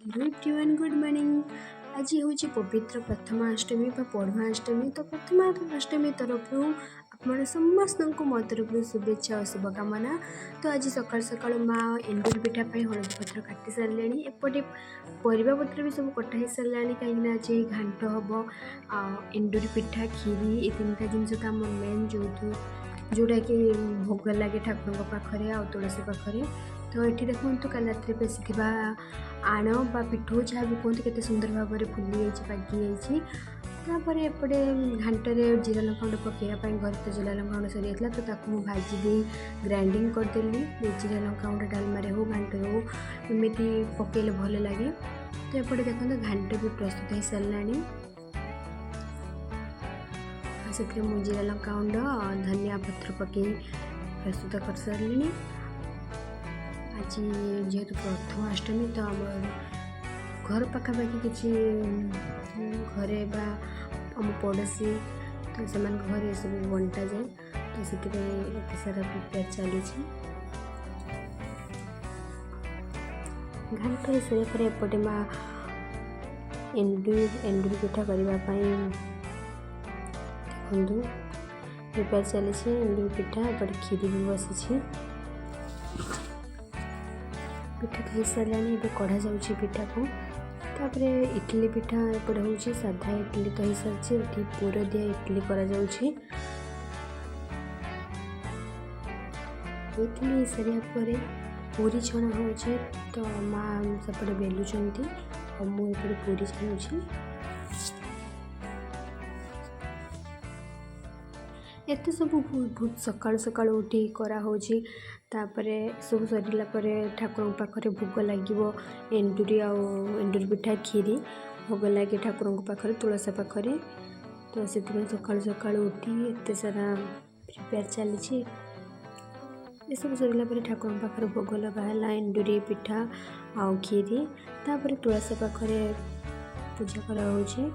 Hello everyone good morning. आज हूँ पवित्र प्रथमाष्टमी पढ़ुआष्टमी। तो प्रथमाष्टमी तरफ आप समस्त मो तरफ शुभेच्छा और शुभकामना। तो आज सकाल सकाल माँ एंडुरी पिठा हलदी पत्र काटी सारे एपटे परिवा पत्र भी सब कटा हो सारे कहीं आज घांट हम एंडुरी पिठा खीरी ये तीन जिनस तो आम मेन जोटा कि भोग लगे ठाकुर पाखे आ तुलसी पाखे। तो ये देखो काली रात बेसी आण बा पिठू जहाँ भी कहते केते सुंदर भाव में फुली पाकि तापर एपटे घाटे जीरा लंका पकड़ा घर तो जीरा लंका सरी जाता तो ताकू भाजी दे ग्राइंडिंग करदेली। जीरा लंका डालमारे हो घाट हो एमती पकड़े भल लगे। तो एपटे देखो घाट भी प्रस्तुत हो सारे से जीरा लंका धनिया पत्र पकई प्रस्तुत कर सारे। आज जेहेतु प्रथमाष्टमी तो आम घर पखापाखि किसी घरे बा आम पड़ोसी तो से घरे सब बंटा जाए तो से सारा प्रिपेयर चली घाट सारे एपटे माँ एंडुरी पिठा करने देखु प्रिपेयर चली एंडुरी पिठा एपटे खीरी भी बसी पिठा खाई सारे ये कढ़ा जाऊँगी पिठा को। तापर इडली पिठा एपटे हूँ साधा इडली तो हो सारी ये पुर दिया इडली करा जाउछि। इडली सारा पूरी छणा हो तो माँ सेपटे बेलुंट और मुझे पूरी छाणुछि। एत सब बहुत सकाल सकाल उठी करा होछि। तापरे सब सरला ठाकुर पाखे भोग लगे एंडुरी पिठा खीरी भोग लगे ठाकुर पाखे तुलसी पाखे। तो से सकाल सकाल उठी एत सारा प्रिपेयर चली सब सरला ठाकुर पाखे भोग लगा एंडुरी पिठा आ खीरी तापर तुलसी पाखे पूजा करा होछि।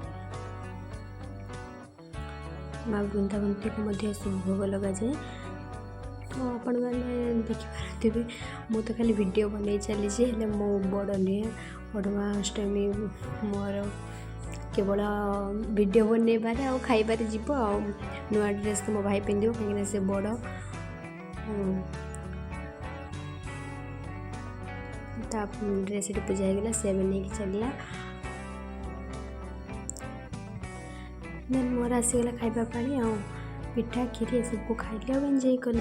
माँ वृंदावंती को सब भोग लगा जाए। तो आपण मैंने देखिपारे मु तो खाली वीडियो बन चली मो बड़ नुहे पढ़ुआष्टमी मोर केवल वीडियो बनइबारे आ खाइबारे जीव आ नुआ ड्रेस तो मो भाई पिंधिब कहीं से बड़ ड्रेस पूजा होगा से नहीं चलला देन मोर आसीगला खाइबा पानी आ पिठा खीरी सबको खाइले एंजॉय कल।